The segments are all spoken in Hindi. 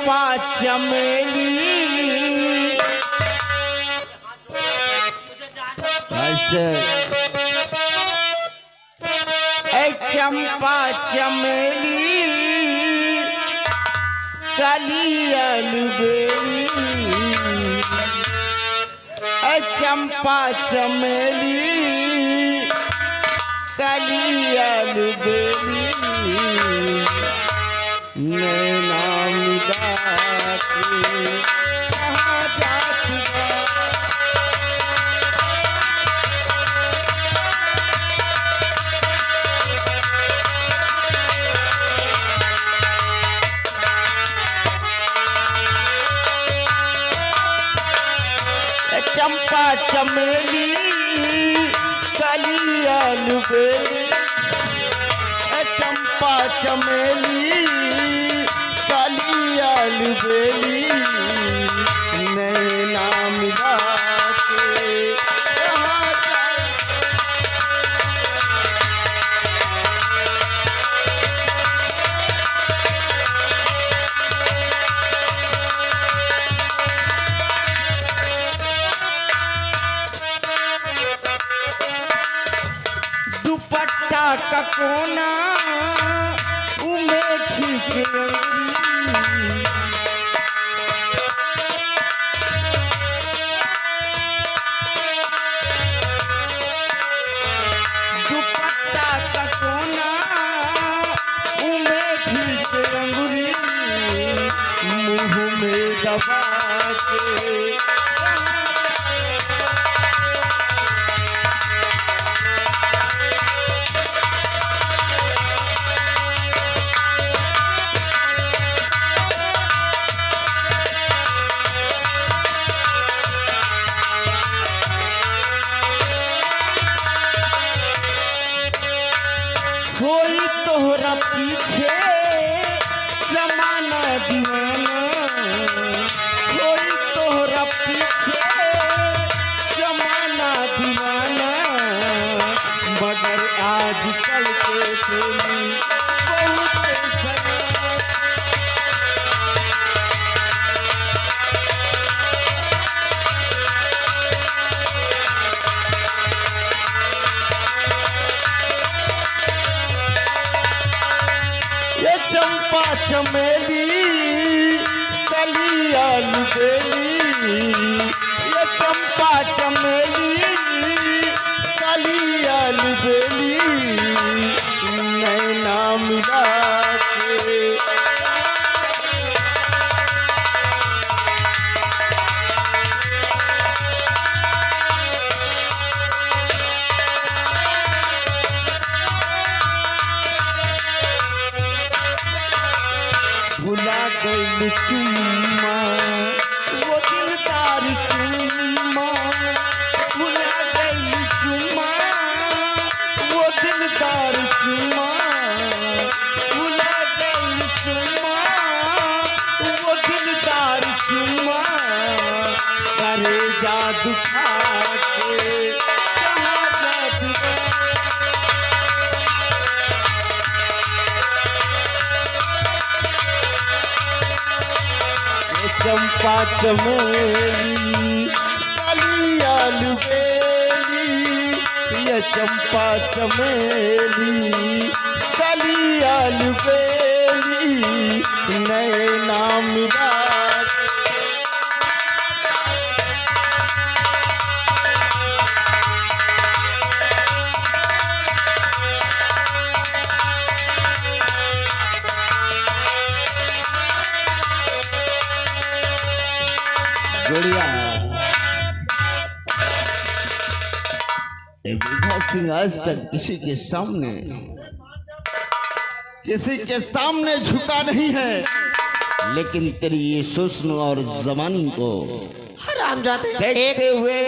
चंपा चमेली चंपा चमेली कली अलबेली चंपा चमेली कली अलबेली नैना मिला के कहाँ जाती चंपा चमेली कली अलबेली चंपा चमेली कली अलबेली नैना मिला के कहाँ जाए दुपट्टा का कोना उमेठी के दुपट्टा का कोना उमेठी के अंगुरी मुंह में दबा के कोई तोहरा पीछे जमाना दीवाना कोई तोहरा पीछे जमाना दीवाना मगर आज कल के प्रेमी बहुत सजा चंपा चमेली कली अलबेली ये चंपा चमेली कली अलबेली नैना मिला के भुला गई चुम्मा वो दिलदार चुम्मा भुला गई चुम्मा वो दिलदार चुम्मा भुला गई चुम्मा वो दिलदार चुम्मा करे जादू खा के कहाँ जाती चंपा चमेली कली अलबेली ये चंपा चमेली कली अलबेली नैना मिला जोड़िया बीघा सिंह आज तक किसी के सामने झुका नहीं है, लेकिन तेरी ये सुस्म और जबानी को हरामजादे देखते हुए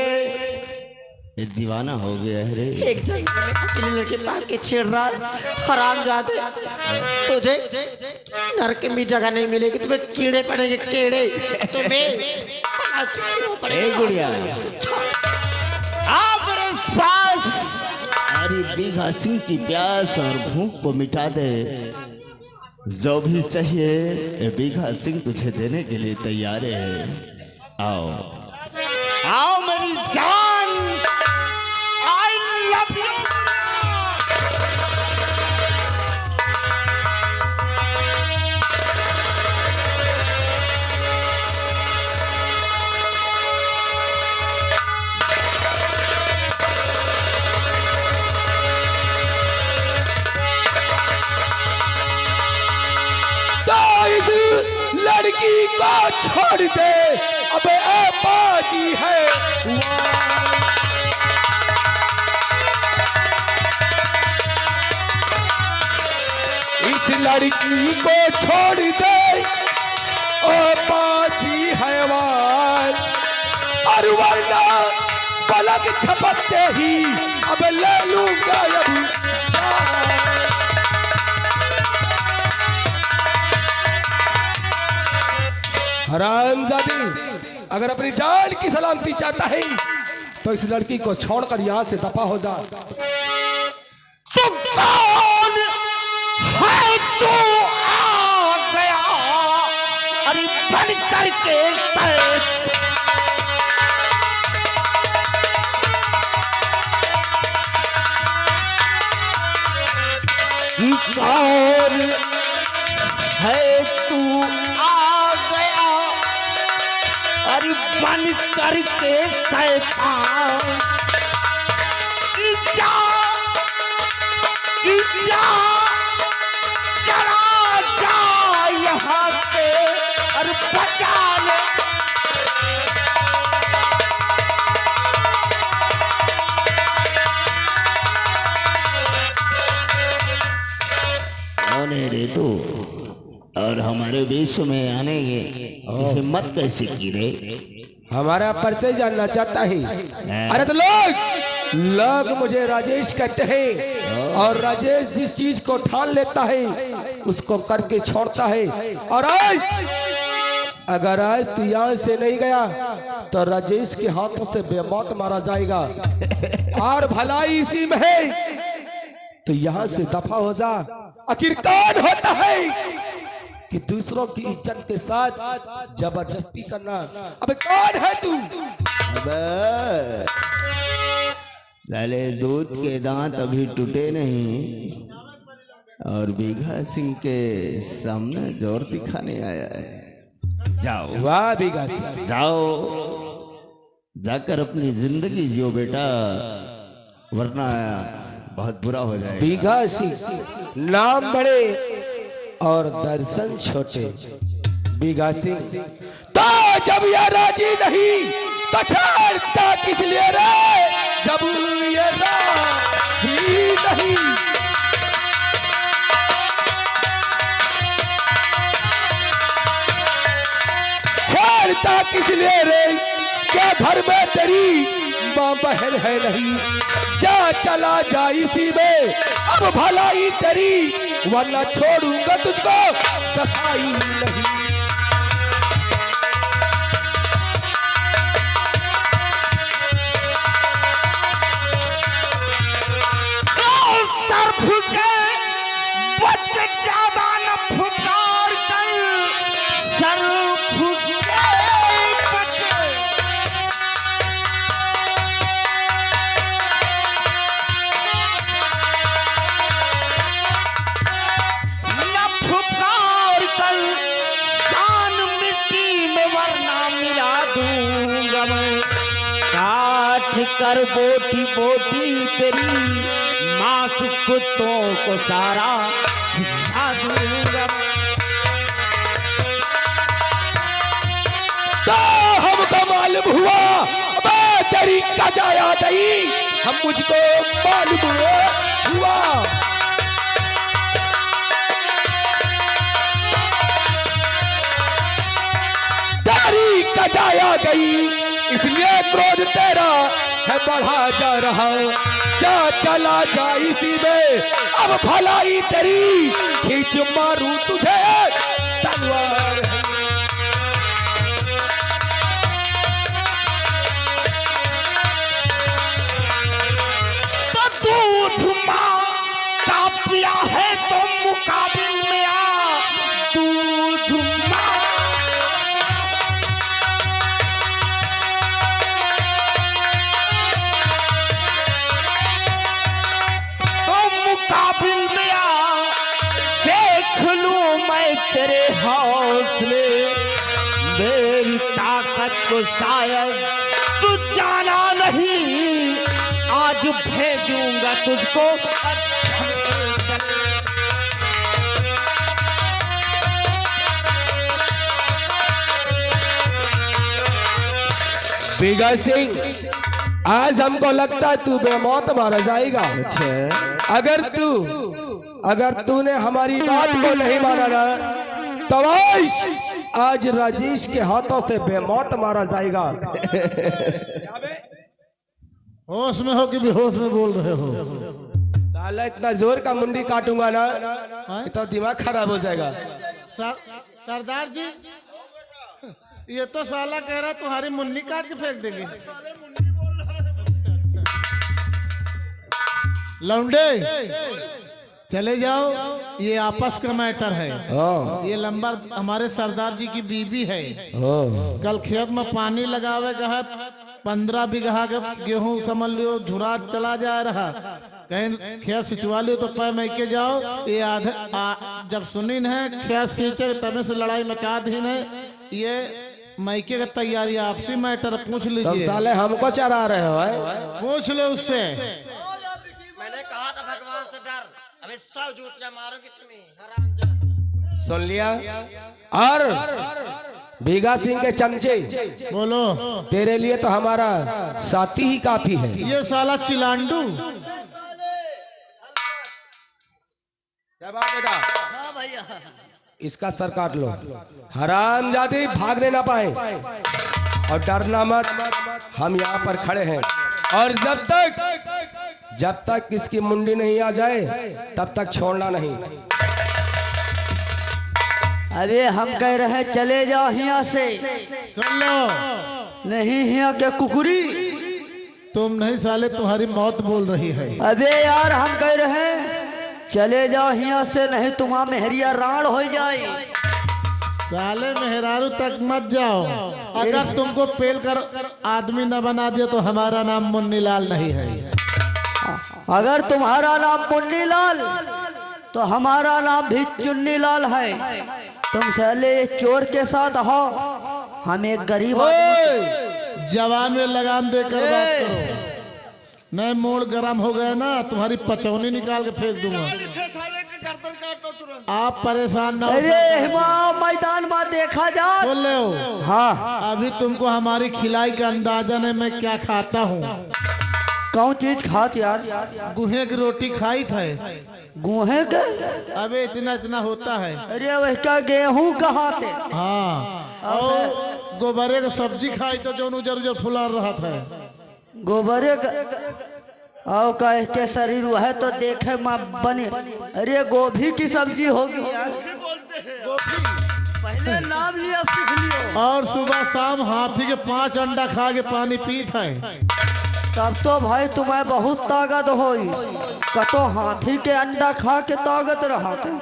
ये दीवाना हो गया है रे। एक जगह अकेले लड़के पार के छेड़ रहा हरामजादे, तुझे नरक में जगह नहीं मिलेगी, तुम्हें कीड़े पड़ेंगे कीड़े तुम्हें। गुड़िया आप पास अरे बीघा सिंह की प्यास और भूख को मिटा दे। जो भी चाहिए ये बीघा सिंह तुझे देने के लिए तैयार है। आओ आओ मेरी जान, आई लव यू। लड़की को छोड़ दे, अबे ए बाजी है। इस लड़की को छोड़ दे, ओ बाजी हैवान, और वरना पलक झपकते ही अब ले लूंगा अभी। हरामजादी, अगर अपनी जान की सलामती चाहता है तो इस लड़की को छोड़कर यहाँ से दफा हो जा। तो कौन है तू आ गया, अरे बन करके कौन है तू बन करके शैतान, जा चला जा यहाँ से और बचा ले। कौन है रे तू, और हमारे बीच में आने की हिम्मत कैसे की रे? हमारा परिचय जानना चाहता है? अरे तो लोग मुझे राजेश कहते हैं, और राजेश जिस चीज को ठान लेता है उसको करके छोड़ता है। और आज अगर आज तू यहाँ से नहीं गया तो राजेश के हाथों से बेमौत मारा जाएगा। और भलाई इसी में है, तो यहाँ से दफा हो जा। आखिर कौन होता है कि दूसरों की इज्जत के साथ जबरदस्ती करना? अबे कौन है तू? अबे साले दूध के दांत अभी टूटे नहीं और बीघा सिंह के सामने जोर दिखाने आया है। जाओ वाह बीघा सिंह, जाओ जाकर अपनी जिंदगी जियो बेटा, वरना बहुत बुरा हो जाएगा। बीघा सिंह नाम बड़े और दर्शन छोटे। बीघा सिंह तो जब ये राजी नहीं तो छोड़ता किस लिए रे? जब ये राजी नहीं छोड़ता किस लिए रे? क्या घर में तेरी माँ बहन है नहीं? जा चला जा इसी में अब भलाई तेरी, वरना छोड़ूंगा तुझको सफाई नहीं। सर फुटे बच्चे ज्यादा न फुकार कर, सर फुटे बच्चे न फुकार कर, शान मिट्टी में वरना मिला दूंगा मैं। काट कर बोटी बोटी तेरी मांस कुत्तों को सारा खिला दूंगा। तो हमको मालूम हुआ अबे तेरी कजाया नहीं, हम मुझको मालूम हुआ। तेरी कजाया गई इसलिए क्रोध तेरा है बढ़ा जा रहा। जा चला जा इसी में अब भलाई तेरी, खींच मारूं तुझे तलवार। तो दूध माँ का पिया है तो मुकाबिल में आ, हौसले, मेरी ताकत को शायद तू जाना नहीं, आज भेजूंगा तुझको। बिगड़ सिंह, आज हमको लगता है तू बेमौत मारा जाएगा। अगर तूने हमारी बात को नहीं माना ना, तो आज राजेश के हाथों से बेमौत मारा जाएगा। होश में हो कि बेहोश में बोल रहे हो? साला इतना जोर का मुंडी काटूंगा ना, तो दिमाग खराब हो जाएगा। सरदार जी, ये तो साला कह रहा तुम्हारी मुन्नी काट के फेंक देंगे। लौंडे चले जाओ, ये आपस का मैटर है। ये लंबा हमारे सरदार जी की बीबी है। कल खेत में पानी लगावे का है, 15 बीघा का गेहूं समझ लियो झुरा चला जा रहा, कहीं खेत सिंचवा लियो तो पै मैं के जाओ। ये जब सुनी है खेत सींचे तब से लड़ाई मचा दी है। ये मैके का तैयारी आपसी मैटर पूछ लीजिए। साले हमको चढ़ा रहे हो? पूछ लो उससे। मैंने कहा था भगवान से डर, अभी 100 जूतियां मारोगी तुम्हें हरामजादा। सुन लिया? और बीघा सिंह के चमचे, बोलो। तेरे लिए तो हमारा साथी ही काफी है। ये साला चिलांडू। क्या बात बेटा? हाँ भैया, इसका सर काट लो। हरामजादी भागने ना पाए और डरना मत, हम यहाँ पर खड़े हैं। और जब तक इसकी मुंडी नहीं आ जाए तब तक छोड़ना नहीं। अरे हम कह रहे हैं चले जाओ यहाँ से। सुन लो, नहीं यहाँ के कुकुरी। तुम नहीं साले, तुम्हारी मौत बोल रही है। अबे यार हम कह रहे हैं चले जाओ यहाँ से, नहीं तुम्हारा मेहरिया राण हो जाए। साले मेहरारू तक मत जाओ। अगर तुमको पेल कर आदमी न बना दिया तो हमारा नाम मुन्नीलाल नहीं है। अगर तुम्हारा नाम मुन्नीलाल तो हमारा नाम भी चुन्नीलाल है। तुम साले चोर के साथ हो, हम एक गरीब जवान में लगाम देकर बात करो, नहीं मोड़ गरम हो गए ना तुम्हारी पचौनी निकाल के फेंक दूंगा। आप परेशान ना हो। अरे मैदान में देखा जा। बोल ले हो। हाँ, अभी तुमको हमारी खिलाई का अंदाजा नहीं मैं क्या खाता हूँ। कौन चीज खात यार? गुहे की रोटी खाई थे। गुहे के? अबे इतना इतना होता है। अरे वह गेहूं कहाँ थे? हाँ, और गोबरे का सब्जी खाई तो जो उजर उजर फुला रहा था। गोबरे आओ का के शरीर वह तो देखे माँ बने। अरे गोभी की सब्जी होगी यार। पहले नाम लिया सीख लियो। और सुबह शाम हाथी के 5 अंडा खा के पानी पीत है। तब तो भाई तुम्हें बहुत ताकत होई। कतो हाथी के अंडा खा के ताकत रहा था।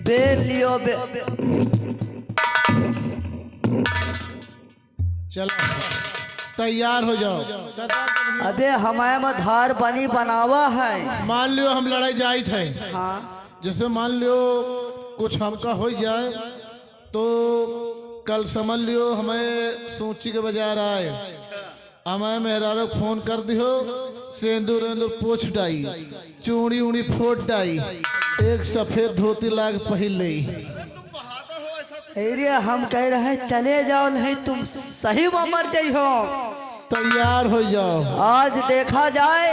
बेल लियो चलो तैयार हो जाओ। अबे हमारे में धार बनी बनावा है। मान लियो हम लड़ाई जाई थे। हाँ, जैसे मान लियो कुछ हमका हो जाए तो कल समझ लियो हमें सूची के बाजार आए, हमें मेहरारो फोन कर दियो, सेंदूर वेंदूर पोछ डाई, चूड़ी उड़ी फोट डाई, एक सफेद धोती लाग पहन ली। अरे हम कह रहे हैं चले जाओ, नहीं तुम सही में मर जाइ हो। तैयार हो जाओ। आज देखा जाए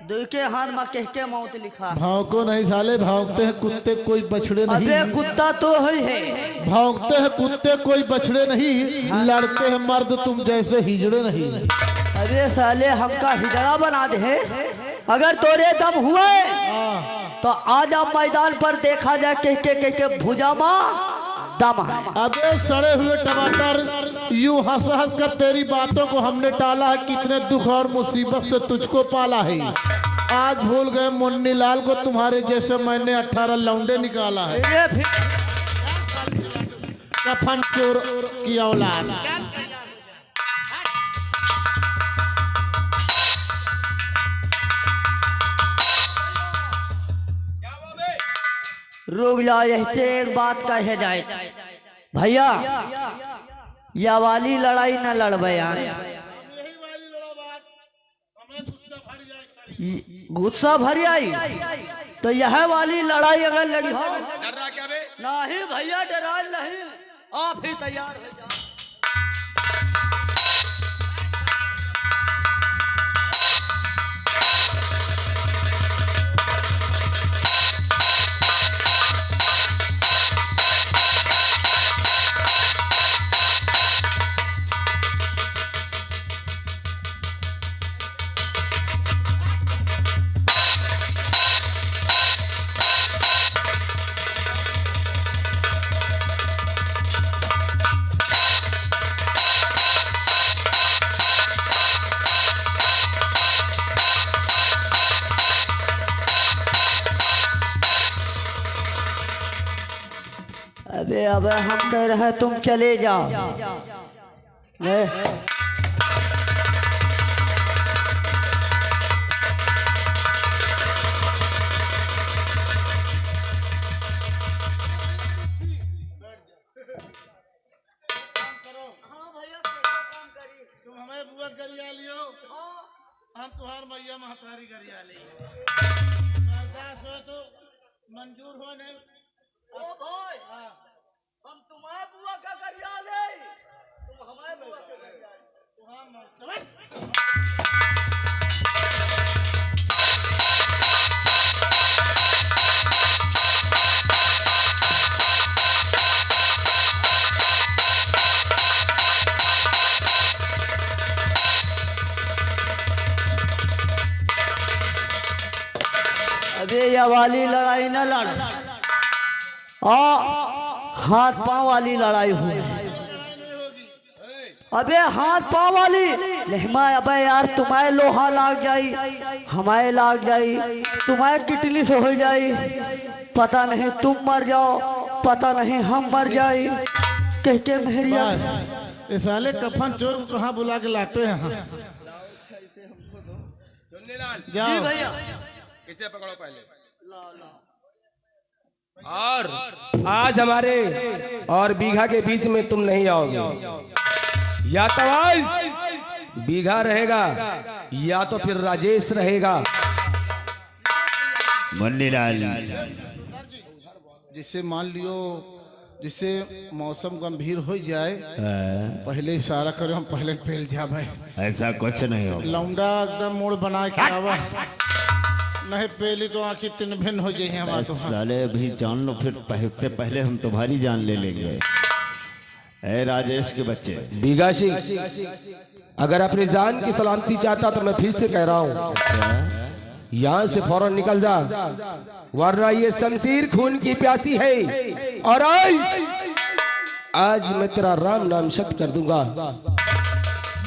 दो के हाथ में कह के मौत लिखा। भौंको नहीं साले, भौंकते हैं कुत्ते कोई बछड़े नहीं। अबे कुत्ता तो है। भौंकते हैं कुत्ते कोई बछड़े नहीं, लड़ते हैं मर्द तुम जैसे हिजड़े नहीं। अबे साले हमका हिजड़ा बना दे। अगर तोरे दम हुए तो आज आप मैदान पर देखा जाए कह के भुजा माँ दम है। अबे सड़े हुए टमाटर, यूं हंस हंस कर तेरी बातों को हमने टाला है, कितने दुख और मुसीबत से तुझको पाला है। आज भूल गए मुन्नीलाल को, तुम्हारे जैसे मैंने 18 लौंडे निकाला है। अरे फिर कफन चोर की औलाद। रुक जा, यही एक बात कहे जाए भैया, या वाली लड़ाई न लड़बे यार, गुस्सा भर आई तो यह वाली लड़ाई अगर लगी हो, नहीं भैया डरा नहीं, आप ही तैयार हो जाओ। अबे अबे हम कह रहे तुम चले जाओ। ले तुम हमें बुआ गरिया लियो, हम तुहार मैया महतारी गरिया ली। बर्दाश्त हो तो मंजूर हो नहीं। ओ भाई, हम तुम्हारे बुआ का गरिया ले, तुम हमारे बुआ का गरिया ले। अबे ये वाली लड़ाई न लड़, हाथ पांव वाली लड़ाई हुई। अबे हाथ पांव वाली लेहमा, अबे यार तुम्हारे लोहा लाग जाई, हमारे लाग जाई, तुम्हारे किटली से हो जाई, पता नहीं तुम मर जाओ, पता नहीं हम मर जाए। कह के मेहरिया इस साले कफन चोर को कहाँ बुला के लाते हैं? जाओ भैया, इसे पकड़ो पहले। और आज हमारे और बीघा के बीच में तुम नहीं आओगे, या तो आज बीघा रहेगा या तो फिर राजेश रहेगा। मुन्नीलाल, जिससे मान लियो, जिससे मौसम गंभीर हो जाए, पहले इशारा करो, हम पहले फैल जाए। ऐसा कुछ नहीं होगा। लौंडा एकदम मूड बना के आवा, नहीं पहली तो आंखें तीन भिन्न हो जाए हमारे। तो साले अभी जान लो, फिर उससे पहले हम तुम्हारी जान ले लेंगे। ए राजेश के बच्चे, बीघा सिंह, अगर अपनी जान की सलामती चाहता तो मैं फिर से कह रहा हूँ, यहाँ से फौरन निकल जा, वरना ये शमशीर खून की प्यासी है। और आज मैं तेरा राम नाम सत्य कर दूंगा।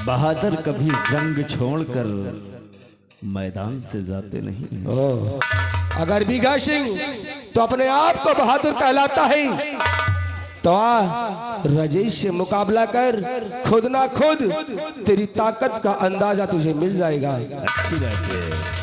बहादुर कभी जंग छोड़कर मैदान से जाते नहीं। अगर बीघा सिंह तो अपने आप को बहादुर कहलाता है, तो आ राजेश से मुकाबला कर, खुद ना खुद तेरी ताकत का अंदाजा तुझे मिल जाएगा। अच्छी बात है।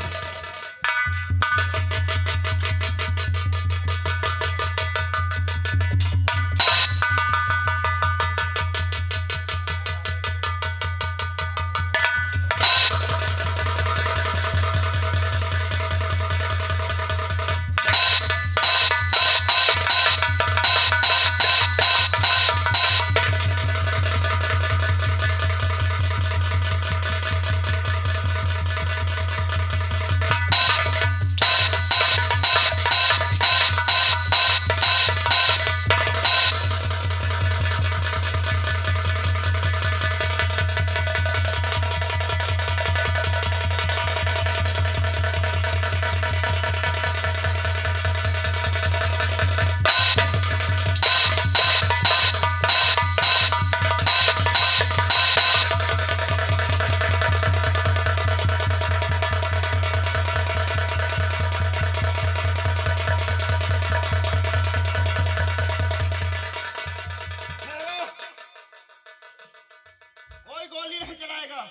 गोली नहीं चलाएगा।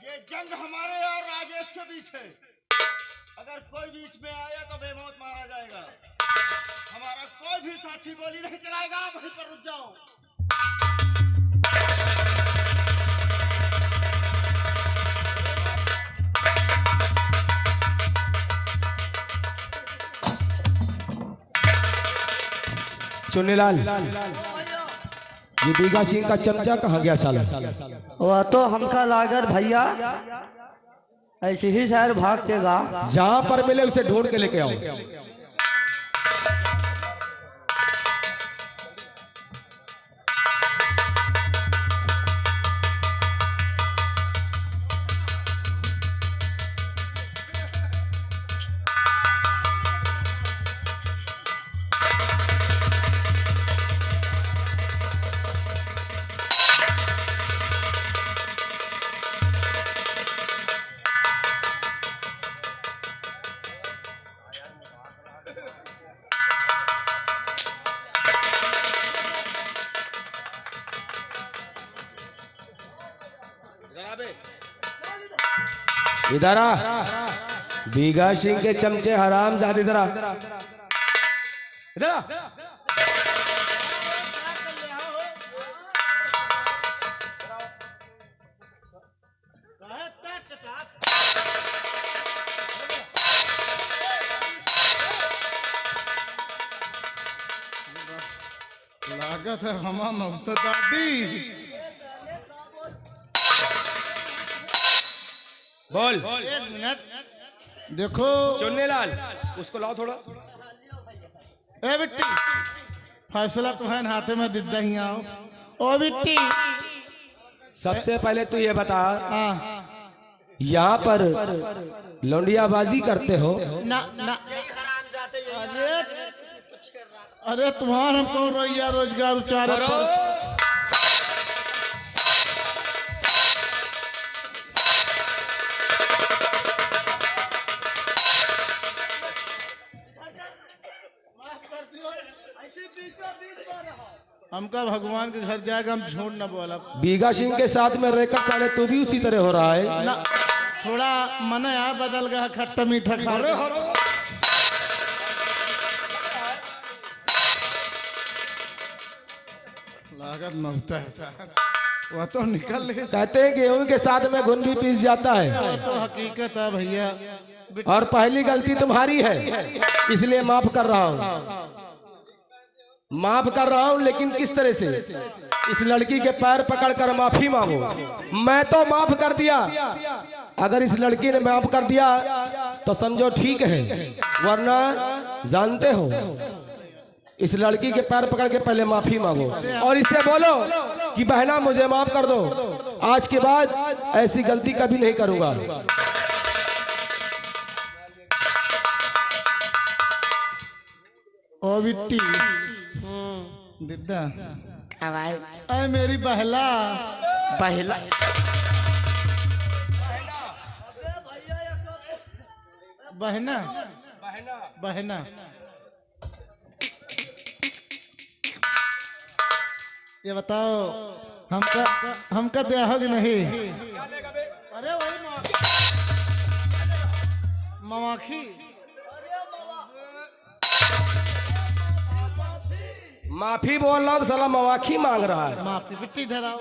ये जंग हमारे और राजेश के बीच है। अगर कोई बीच में आया तो बेमौत मारा जाएगा। हमारा कोई भी साथी गोली नहीं चलाएगा। आप वहीं पर रुक जाओ। चुन्नीलाल, ये दीगा सिंह का चमचा कहाँ गया साला? वह तो हमका लागत भैया ऐसे ही शहर भागतेगा। जहाँ पर मिले उसे ढूंढ के लेके आओ। इधर आ, दीगा सिंह के चमचे हराम जादे। इधर आ, इधर आ। लागत है हमा ममता दादी। बोल। एक मिनट देखो चुन्नीलाल, उसको लाओ थोड़ा। ए बिट्टी, फैसला तुम्हारे हाथे में दिद्दा ही आओ। ओ बिट्टी, सबसे पहले तू ये बता, हाँ यहाँ पर लौंडियाबाजी करते हो? ना ना। अरे तुम्हारा हमको रोइया रोजगार उचारे हमका भगवान के घर जाएगा, हम झूठ न बोला। दीगा सिंह के साथ में रहकर पहले तू भी उसी तरह हो रहा है ना, थोड़ा मन यहाँ बदल गया, खट्टा मीठा खा लागत ममता है। वह तो निकल ले। कहते हैं गेहूं के साथ में घुन भी पीस जाता है। वो तो हकीकत है भैया। और पहली गलती तुम्हारी है, इसलिए माफ कर रहा हूँ। माफ कर रहा हूँ, लेकिन किस तरह से? इस लड़की के पैर पकड़कर माफी मांगो। मैं तो माफ कर दिया, अगर इस लड़की ने माफ कर दिया तो समझो ठीक है, वरना जानते हो इस लड़की के पैर पकड़ के पहले माफी मांगो और इससे बोलो कि बहना मुझे माफ कर दो, आज के बाद ऐसी गलती कभी नहीं करूंगा। ओ बिट्टी दिद्दा, अरे मेरी बहला पहला बहना बहना ये बताओ, हमका ब्याह होगी नहीं? अरे वही मवाखी माफी बोल रहा हूँ तो साला मवाखी मांग रहा है। माफी बिट्टी धराओ।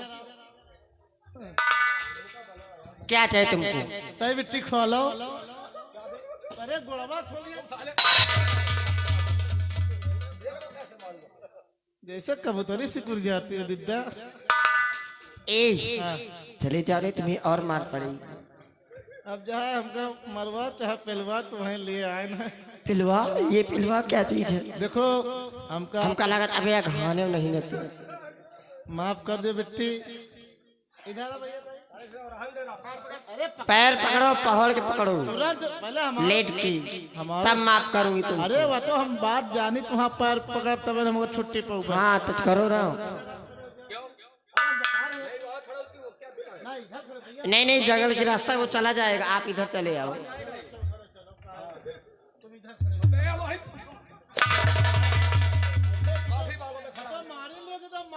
क्या चाहिए तुमको? तय बिट्टी खोलो। अरे गुड़वा खोलिए। जैसे कबूतरी सिकुड़ जाती है दिद्दा। चले जा रहे, तुम्हें और मार पड़ेगी। अब जहाँ हमका मरवा चाहे पिलवा तुम्हें लिए आए ना। पिलवा? ये पिलवा क्या चीज है? देखो हमका लागत अभी खाने में नहीं लगती। माफ कर दे बिट्टी। इधर आ भैया। पैर पकड़ो, पहाड़ के पकड़ो, पहले हम लेट की तब माफ करूंगी तुम। अरे वह तो हम बात जानी, तुम्हारा पैर पकड़ तब हमको छुट्टी पाऊंगा। हाँ तो करो ना। नहीं नहीं, जंगल की रास्ता वो चला जाएगा, आप इधर चले आओ।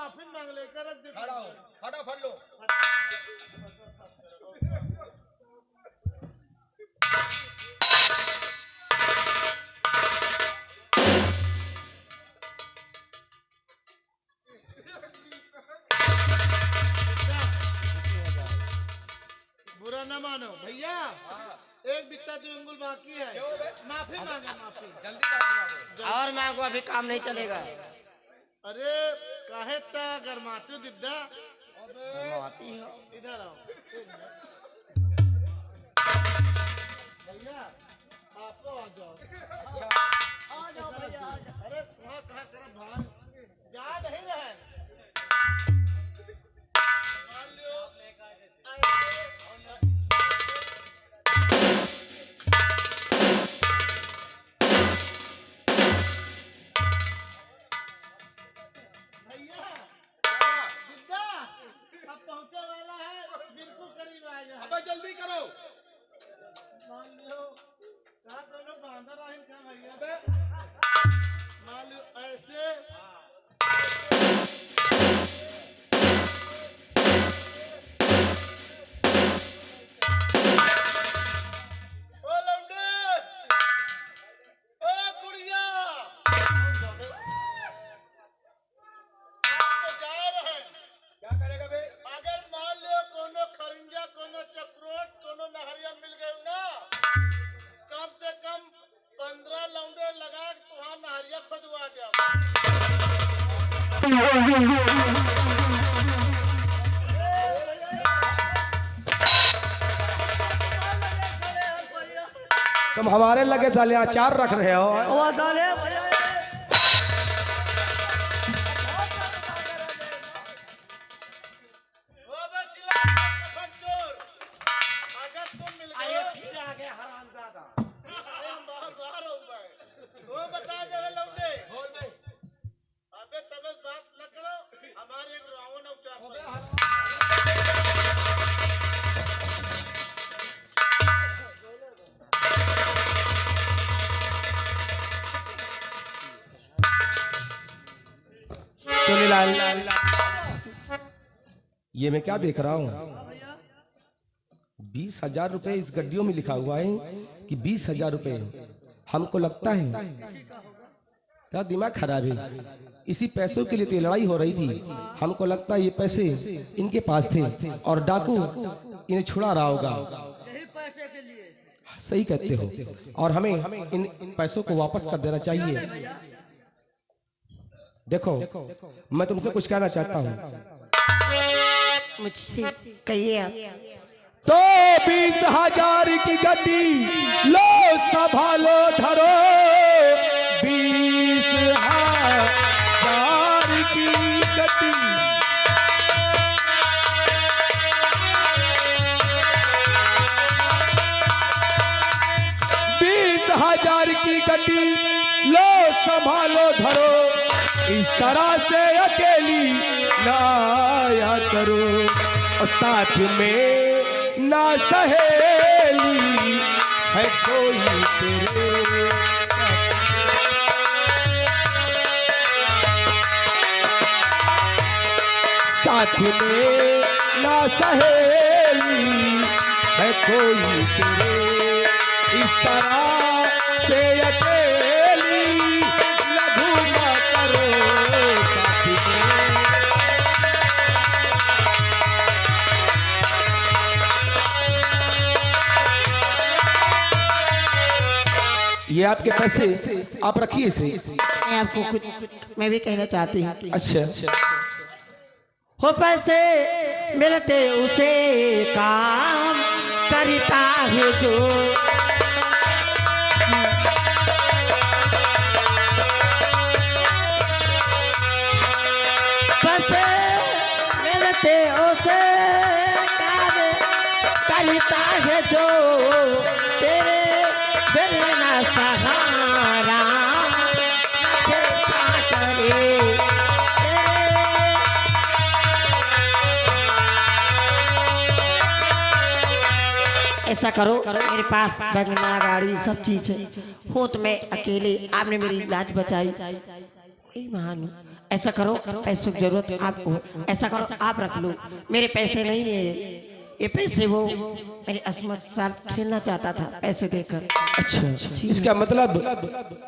माफी मांग लेकर रख दे। खड़ा फड़ लो। बुरा ना मानो भैया, एक बित्ता 2 अंगुल बाकी है, माफी मांगे माफी। जल्दी और मांगो, अभी काम नहीं चलेगा। अरे काहे ता गरमाती दिद्दा, आती हो इधर आओ भैया, आपको आ जाओ। आ जाओ भैया, आ जाओ। अरे वहाँ कहाँ कर भान याद नहीं रहे। मान लियो भैया, दिद्दा अब पहुँचे वाला है, बिल्कुल करीब आ गया। अबे जल्दी करो। मान लियो कहाँ दोनों बांधर आए क्या भैया, मान लियो ऐसे ओ लौंडे, ओ कुड़िया, आप तो जा रहे हैं। क्या करेगा बे? अगर मान लो कोनो खरिंजा, कोनो चक्रोट, कोनो नहरिया मिल गए ना, कम से कम 15 लौंडे लगा के वहाँ नहरिया खोदवा दे। तुम हमारे लगे साले अचार रख रहे हो। वो डाले भैया। ओ बे चिल्ला कफन चोर, अगर तुम मिल गए फिर आ गए हरामजादा। अरे हम बाहर हो गए। वो बता दे रहे लौंडे, बोल बे। अबे तबे बात न करो, हमारे एक रावण अवतार। चोलीलाल, ये मैं क्या देख रहा हूँ? 20,000 रुपए इस गड्डियों में लिखा हुआ है कि 20,000 रुपए। हमको लगता है क्या दिमाग खराब है, इसी पैसों के लिए तो ये लड़ाई हो रही थी। हमको लगता है ये पैसे इनके पास थे और डाकू इन्हें छुड़ा रहा होगा। यही पैसे के लिए। सही कहते हो, और हमें इन पैसों को वापस कर देना चाहिए। देखो, मैं तुमसे कुछ कहना चाहता हूँ। मुझसे कहिए आप। तो 20,000 की गड्डी लो, संभालो धरो। 20,000 की गड्डी, 20,000 की गड्डी लो, संभालो धरो। इस तरह से अकेली ना आया करो, और साथ में ना सहेली है कोई तेरे। साथ में ना सहेली है कोई तेरे। इस तरह से अकेली लघु न करो, साथ में। ये आपके पैसे, आप रखिए इसे। मैं आपको कुछ मैं भी कहना चाहती हूँ। अच्छा, हो पैसे मिलते उसे काम करता है जो, पैसे मिलते उसे काम करता है जो, तेरे फिर न सहारा फिर क्या करे। ऐसा करो, मेरे पास बंगला गाड़ी सब चीज है, हूँ तो मैं अकेले, आपने मेरी लाज बचाई। महान, ऐसा करो, पैसों की जरूरत आपको, ऐसा करो आप रख लो, मेरे पैसे नहीं है, ये पैसे वो मेरी अस्मत साथ खेलना चाहता था पैसे देकर। अच्छा, इसका मतलब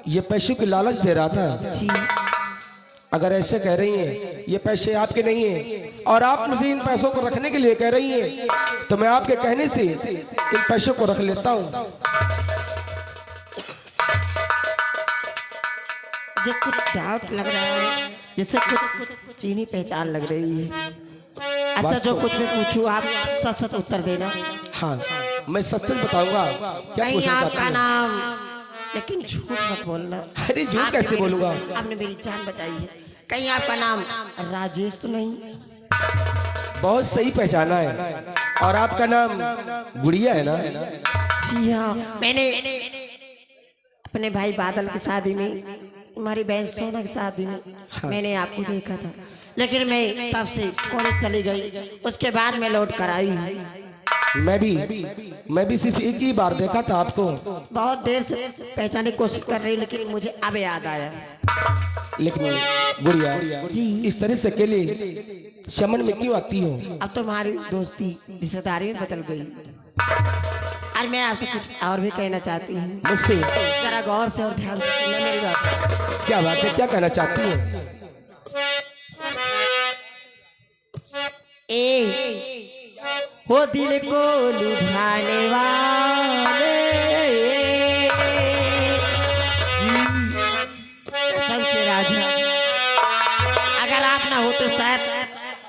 ये पैसों की लालच दे रहा था। जी अगर ऐसे कह रही हैं ये पैसे आपके नहीं हैं और आप मुझे इन पैसों को रखने के लिए कह रही हैं, तो मैं आपके कहने से इन पैसों को रख लेता हूँ। मुझे कुछ डाउट लग रहा है, जैसे कुछ चीनी पहचान लग रही है। अच्छा, जो कुछ मैं पूछूं आप सच सच उत्तर देना। हाँ, मैं सच सच बताऊंगा। क्या कहीं पूछना आपका चाहती नाम, लेकिन झूठ मत बोलना। अरे झूठ आपने कैसे मेरी- बोलूंगा? आपने मेरी जान बचाई है। कहीं आपका नाम राजेश तो नहीं? बहुत सही पहचाना है, और आपका नाम गुड़िया है ना? जी हाँ, मैंने अपने भाई बादल की शादी में, हमारी बहन सोना की शादी में मैंने आपको देखा था, लेकिन मैं तब से कॉलेज चली गई, उसके बाद मैं लौट कर आई। मैं भी सिर्फ एक ही बार देखा था आपको। बहुत देर से पहचानने की कोशिश कर रही, लेकिन मुझे अब याद आया। लेकिन गुड़िया जी, इस तरह से अकेले चमन में क्यों आती हो? अब तो हमारी दोस्ती रिश्तेदारी में बदल गई। और मैं आपसे कुछ और भी कहना चाहती हूँ, मुझसे? जरा गौर से और ध्यान से सुनना मेरी बात। क्या बात है, क्या कहना चाहती हो? हो दिल को लुभाने वाले जी, सबसे राजा, अगर आप ना हो तो शायद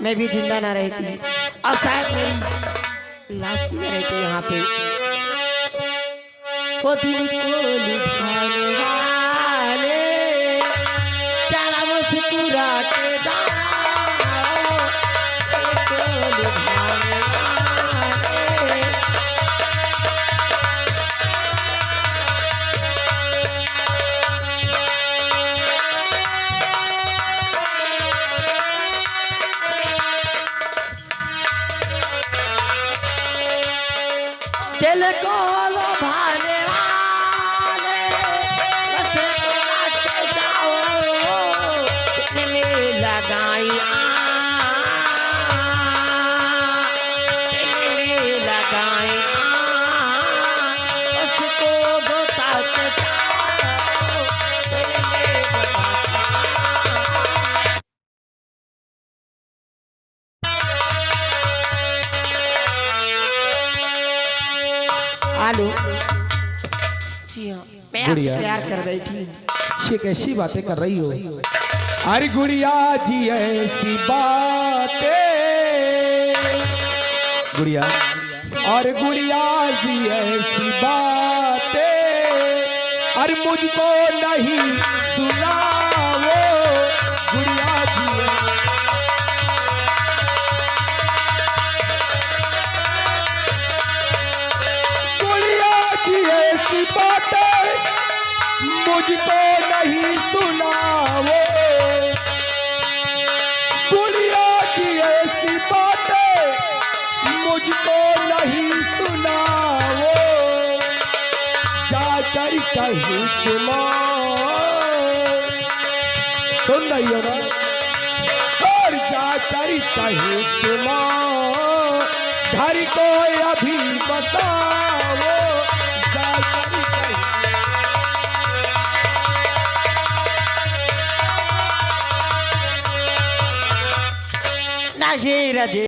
मैं भी जिंदा ना रहती, और शायद मेरी लाश भी ना रहती यहाँ पे। हो दिल को लुभाने वाले जरा मुस्कुरा के जाओ, दिल को लुभाने वाले। दिल को लुभाने वाले बस थोड़ा के जाओ, दिल में लगाई दिल में लगाई उसको बता के जाओ, दिल में आलू। जी हाँ, मैं आपसे गुड़िया। प्यार कर रही थी। ये कैसी बातें कर रही हो? अरे गुड़िया जी ऐसी बातें, गुड़िया, और गुड़िया जी ऐसी बातें, अरे मुझको नहीं सुनाओ, गुड़िया जी गुड़िया जी ऐसी बातें मुझको नहीं सुनाओ, गुड़िया की ऐसी बातें मुझको नहीं सुनाओ, जाकर कहीं सुना, सुन रही हो ना? और जाकर कहीं सुना, घर को अभी बताओ, जाकर कहीं नहीं रजे